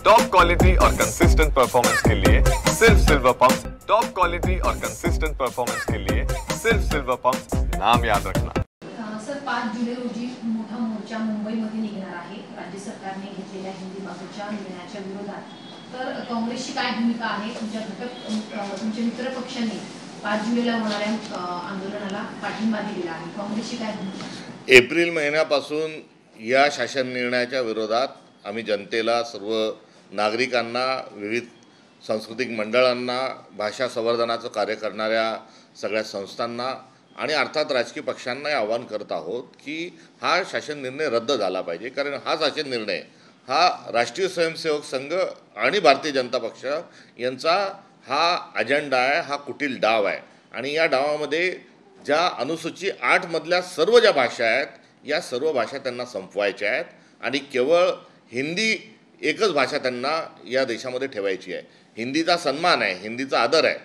Top quality और consistent performance के लिए सिर्फ सिल्वर पंप। टॉप क्वालिटी और कंसिस्टेंट परफॉर्मेंस के लिए सिर्फ सिल्वर पंप, नाम याद रखना। सर 5 जुलै रोजी मोठा मोर्चा मुंबईमध्ये निघणार आहे राज्य सरकारने घेतलेल्या हिंदी बाबतच्या निर्णयाच्या विरोधात। तर काँग्रेसची काय भूमिका आहे? तुमच्या मित्र पक्षाने 5 जुलैला होणाऱ्या आंदोलनाला पाठिंबा दिलेला आहे, काँग्रेसची काय भूमिका? एप्रिल महिन्यापासून या शासन निर्णयाच्या विरोधात आम्ही जनतेला, सर्व नागरिकांना, विविध सांस्कृतिक मंडळांना, भाषा संवर्धनाचं कार्य करणाऱ्या सगळ्या संस्थांना आणि अर्थात राजकीय पक्षांनाही आवाहन करत आहोत की हा शासन निर्णय रद्द झाला पाहिजे। कारण हा शासन निर्णय हा राष्ट्रीय स्वयंसेवक संघ आणि भारतीय जनता पक्ष यांचा हा अजेंडा आहे, हा कुटील डाव आहे। आणि या डावामध्ये ज्या अनुसूची 8 मधल्या सर्व ज्या भाषा आहेत, या सर्व भाषा त्यांना संपवायच्या आहेत आणि केवळ हिंदी एकच भाषा त्यांना या देशामध्ये ठेवायची आहे। हिंदीचा सन्मान आहे, हिंदीचा आदर आहे,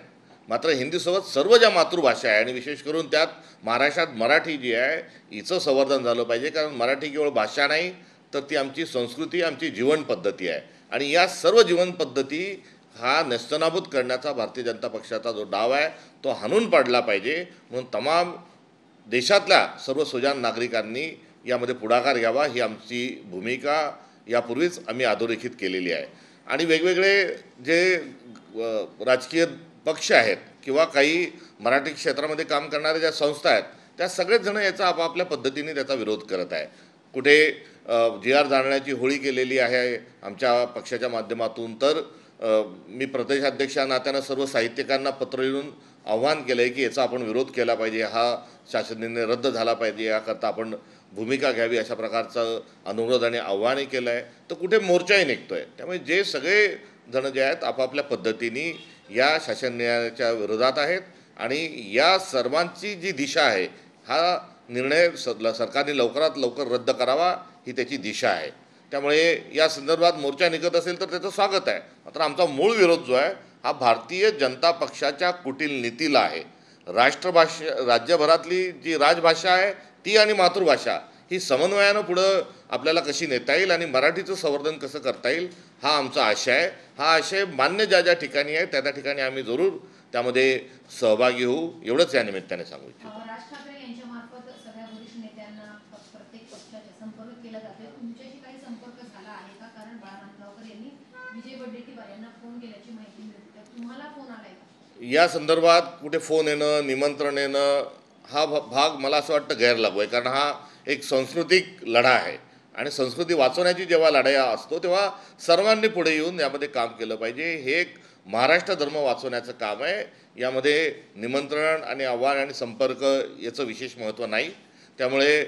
मात्र हिंदीसोबत सर्व ज्या मातृभाषा आहे आणि विशेष करून त्यात महाराष्ट्रात मराठी जी आहे हिचं संवर्धन झालं पाहिजे। कारण मराठी केवळ भाषा नाही तर ती आमची संस्कृती, आमची जीवन पद्धती आहे आणि या सर्व जीवन पद्धती हा नेस्तनाबूत करण्याचा भारतीय जनता पक्षाचा जो डाव आहे तो हाणून पाडला पाहिजे। म्हणून तमाम देशातल्या सर्व सुजाण नागरिकांनी यामध्ये पुढाकार घ्यावा, ही आमची भूमिका यापूर्वीच आम्ही अधोरेखित केलेली आहे। आणि वेगवेगळे जे राजकीय पक्ष आहेत किंवा काही मराठी क्षेत्रामध्ये काम करणाऱ्या ज्या संस्था आहेत त्या सगळेच जण याचा आपापल्या पद्धतीने त्याचा विरोध करत आहे। कुठे GR जाळण्याची होळी केलेली आहे आमच्या पक्षाच्या माध्यमातून, तर मी प्रदेशाध्यक्ष नात्यानं सर्व साहित्यिकांना पत्र लिहून आव्हान केलं आहे की याचा आपण विरोध केला पाहिजे, हा शासन निर्णय रद्द झाला पाहिजे, याकरता आपण भूमिका घ्यावी, अशा प्रकारचं अनुरोध आणि आव्हानही केलं आहे। तर कुठे मोर्चाही निघतो आहे। त्यामुळे जे सगळे जण जे आहेत आपापल्या पद्धतीने या शासन निर्णयाच्या विरोधात आहेत आणि या सर्वांची जी दिशा आहे, हा निर्णय सरकारने लवकरात लवकर रद्द करावा, ही त्याची दिशा आहे। त्यामुळे या संदर्भात मोर्चा निघत असेल तर त्याचं स्वागत आहे। मात्र आमचा मूळ विरोध जो आहे हा भारतीय जनता पक्षाच्या कुटील नीतीला आहे। राज्यभरातली जी राजभाषा आहे ती आणि मातृभाषा ही समन्वयानं पुढं आपल्याला कशी नेता येईल आणि मराठीचं संवर्धन कसं करता येईल, हा आमचा आशय आहे। हा आशय मान्य ज्या ज्या ठिकाणी आहे त्या त्या ठिकाणी आम्ही जरूर त्यामध्ये सहभागी होऊ, एवढंच या निमित्ताने सांगू इच्छितो। राज ठाकरे यांच्यामार्फत सगळ्या वरिष्ठ नेत्यांना प्रत्येक पक्षाचा संपर्क केला जातो, तुमच्याशी काही संपर्क झाला आहे का? कारण बाळासाहेब यांनी विजय वडेट्टीवार यांना फोन केल्याची माहिती मिळते, तुम्हाला फोन आलाय का? या संदर्भात कुठे फोन येणं, निमंत्रण येणं हा भाग मला असं वाटतं गैरलागू आहे। कारण हा एक सांस्कृतिक लढा आहे आणि संस्कृती वाचवण्याची जेव्हा लढाई असतो तेव्हा सर्वांनी पुढे येऊन यामध्ये काम केलं पाहिजे। हे एक महाराष्ट्र धर्म वाचवण्याचं काम आहे, यामध्ये निमंत्रण आणि आव्हान आणि संपर्क याचं विशेष महत्त्व नाही। त्यामुळे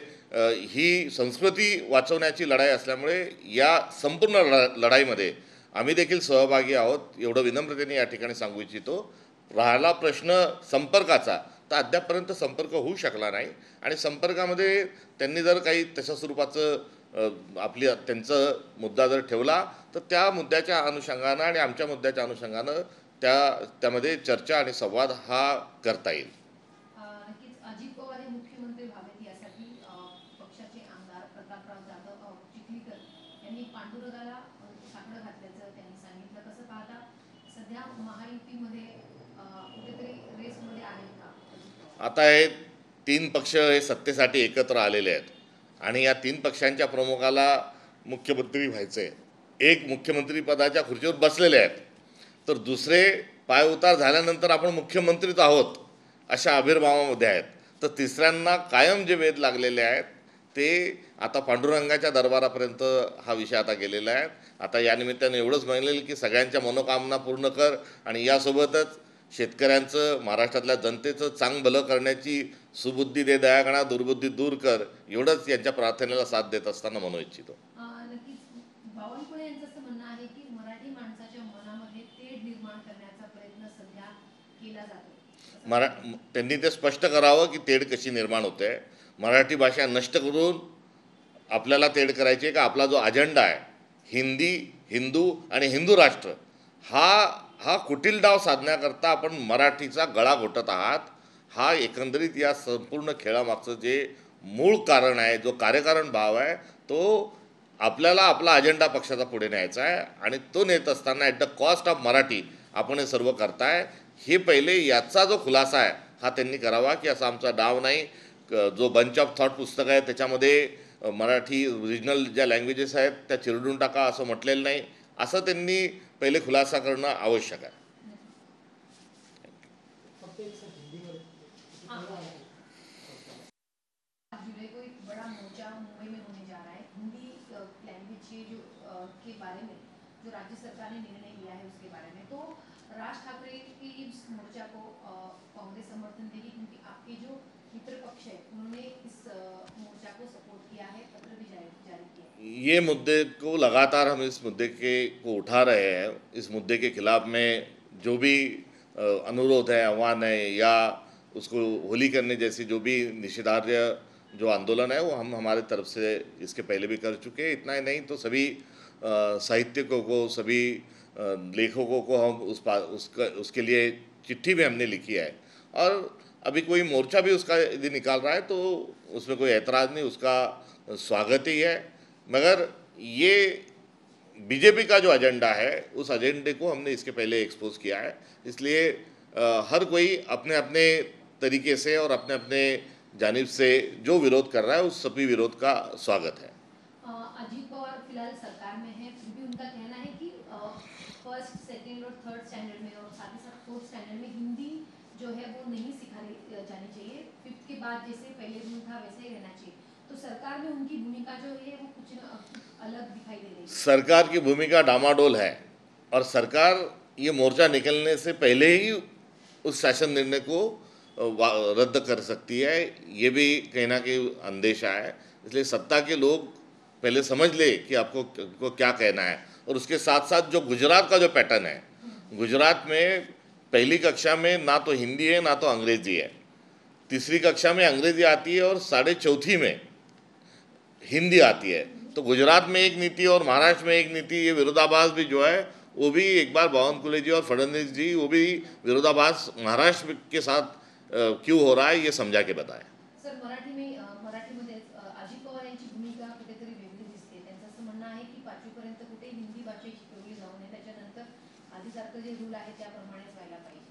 ही संस्कृती वाचवण्याची लढाई असल्यामुळे या संपूर्ण लढाईमध्ये आम्ही देखील सहभागी आहोत, एवढं विनम्रतेने या ठिकाणी सांगू इच्छितो। राहिला प्रश्न संपर्काचा, तर अद्यापपर्यंत संपर्क होऊ शकला नाही आणि संपर्कामध्ये त्यांनी जर काही तशा स्वरूपाचं त्यांचं मुद्दा जर ठेवला तर त्या मुद्द्याच्या अनुषंगानं आणि आमच्या मुद्द्याच्या अनुषंगानं त्यामध्ये चर्चा आणि संवाद हा करता येईल। नक्कीच अजित पवार हे मुख्यमंत्री व्हावेत यासाठी पक्षाचे आमदार प्रतापराव जाधव चिखलीकर यांनी पांडुरंगाला साकडं घातल्याचं त्यांनी सांगितलं। कसं पाहता सध्या महायुतीमध्ये कुठेतरी रेसमध्ये आहेत का? आता हे 3 पक्ष हे सत्तेसाठी एकत्र आलेले आहेत आणि या 3 पक्षांच्या प्रमुखाला मुख्यमंत्री व्हायचं आहे। एक मुख्यमंत्री पदाच्या खुर्चीवर बसलेले आहेत, तर दुसरे पायउतार झाल्यानंतर आपण मुख्यमंत्रीच आहोत अशा आविर्भावामध्ये आहेत, तर तिसऱ्यांना कायम जे वेध लागलेले आहेत ते आता पांडुरंगाच्या दरबारापर्यंत हा विषय आता गेलेला आहे। आता या निमित्ताने एवढंच म्हणेल की सगळ्यांच्या मनोकामना पूर्ण कर आणि यासोबतच शेतकऱ्यांचं, महाराष्ट्रातल्या जनतेचं चांग भलं करण्याची सुबुद्धी दे दयागणा, दुर्बुद्धी दूर कर, एवढंच यांच्या प्रार्थनेला साथ देत असताना म्हणू इच्छितो। नक्कीच बावनकुळे यांचं असं म्हणणं आहे की मराठी माणसाच्या मनामध्ये तेढ निर्माण करण्याचा प्रयत्न सध्या केला जातो। त्यांनी ते स्पष्ट करावं की तेढ कशी निर्माण होते। मराठी भाषा नष्ट करून आपल्याला तेढ करायची आहे का? आपला जो अजेंडा आहे हिंदी, हिंदू आणि हिंदू राष्ट्र, हा कुटील डाव साधण्याकरता आपण मराठीचा गळा घोटत आहात। हा एकंदरीत या संपूर्ण खेळामागचं जे मूळ कारण आहे, जो कार्यकारण भाव आहे, तो आपल्याला आपला अजेंडा पक्षाचा पुढे न्यायचा आहे आणि तो नेत असताना at the cost of Marathi आपण हे सर्व करताय, हे पहिले याचा जो खुलासा आहे हा त्यांनी करावा की असा आमचा डाव नाही. जो बंच ऑफ थॉट पुस्तक आहे त्याच्यामध्ये मराठी रिजनल ज्या लँग्वेजेस आहेत त्या चिरडून टाका असं म्हटलेलं नाही, असं त्यांनी पहिले खुलासा करणं आवश्यक आहे. जुलाई को एक बड़ा मोर्चा मुंबई में होने जा रहा है हिंदी लैंग्वेज के बारे में, जो राज्य सरकार ने निर्णय लिया है उसके बारे में. तो राज ठाकरे के इस मोर्चा को कांग्रेस समर्थन देगी, क्योंकि आपके जो मित्र पक्ष है उन्होंने इस मोर्चा को सपोर्ट किया है, पत्र भी जारी किया है. ये मुद्दे को लगातार हम इस मुद्दे को उठा रहे हैं. इस मुद्दे के खिलाफ में जो भी अनुरोध है, आह्वान है या उसको होली करने जैसी जो भी निषेधार्ह जो आंदोलन है वो हम हमारे तरफ से इसके पहले भी कर चुके हैं. इतना ही नहीं तो सभी साहित्यिकों को, सभी लेखकों को हम उसके लिए चिट्ठी भी हमने लिखी है. और अभी कोई मोर्चा भी उसका यदि निकाल रहा है तो उसमें कोई ऐतराज़ नहीं, उसका स्वागत ही है. मगर ये बीजेपी का जो एजेंडा है उस एजेंडे को हमने इसके पहले एक्सपोज किया है. इसलिए हर कोई अपने अपने तरीके से और अपने अपने जानिब से जो विरोध कर रहा है उस सभी विरोध का स्वागत है. अजीत पवार फिलहाल सरकार में है, फिर भी उनका कहना है कि फर्स्ट, सेकंड और थर्ड स्टैंडर्ड में और साथ ही साथ फोर्थ स्टैंडर्ड में हिंदी जो है वो नहीं सिखाई जानी चाहिए. फिफ्थ के बाद जैसे पहले रूल था वैसे ही रहना चाहिए. तो सरकार में उनकी भूमिका जो है वो कुछ अलग दिखाई दे रही है. सरकार की भूमिका डामाडोल है और सरकार ये मोर्चा निकलने से पहले ही उस शासन निर्णय को रद्द कर सकती है. ये भी कहीं ना कहीं अंदेशा है. इसलिए सत्ता के लोग पहले समझ ले कि आपको क्या कहना है. और उसके साथ साथ जो गुजरात का जो पैटर्न है, गुजरात में पहली कक्षा में ना तो हिंदी है ना तो अंग्रेजी है, तीसरी कक्षा में अंग्रेजी आती है और 4.5 में हिंदी आती है. तो गुजरात में एक नीति और महाराष्ट्र में एक नीति, ये विरोधाभास भी जो है वो भी एक बार बावनकुळे जी और फडणवीस जी वो भी विरोधाभास महाराष्ट्र के साथ क्यों हो रहा है ये समझा के बताएं. सर, मराठीमध्ये अजित पवार यांची भूमिका कुठेतरी वेगळी दिसते. त्यांचं असं म्हणणं आहे की 5वी पर्यंत कुठे हिंदी भाषा शिकवली जाऊ नये, त्याच्यानंतर आधीसारखं जे रूल आहे त्याप्रमाणेच व्हायला पाहिजे.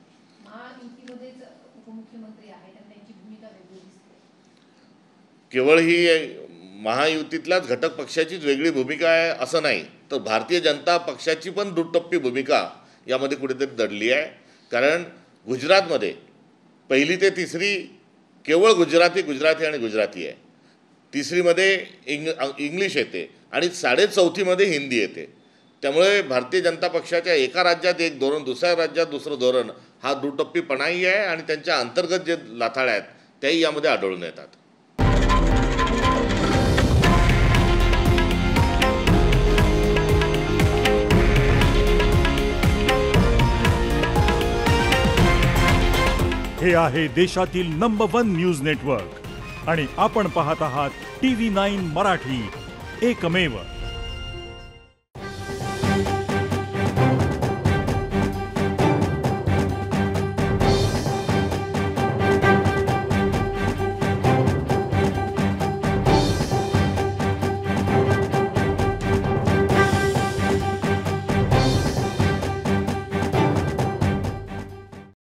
महायुतीमध्येच उपमुख्यमंत्री आहेत आणि त्यांची भूमिका वेगळी दिसते. केवळ ही महायुतीतल्याच घटक पक्षाचीच वेगळी भूमिका आहे असं नाही, तर भारतीय जनता पक्षाची पण दुटप्पी भूमिका यामध्ये कुठेतरी दडली आहे. कारण गुजरातमध्ये 1ली ते 3री केवळ गुजराती आणि गुजराती आहे. 3रीमध्ये इंग्लिश येते आणि 4.5मध्ये हिंदी येते. त्यामुळे भारतीय जनता पक्षाच्या एका राज्यात एक धोरण, दुसऱ्या राज्यात दुसरं धोरण, हा दुटप्पीपणाही आहे आणि त्यांच्या अंतर्गत जे लाथाळ्या आहेत त्याही यामध्ये आढळून येतात. हे आहे देशातील नंबर 1 न्यूज नेटवर्क आणि आपण पाहत आहात TV9 मराठी, एकमेव.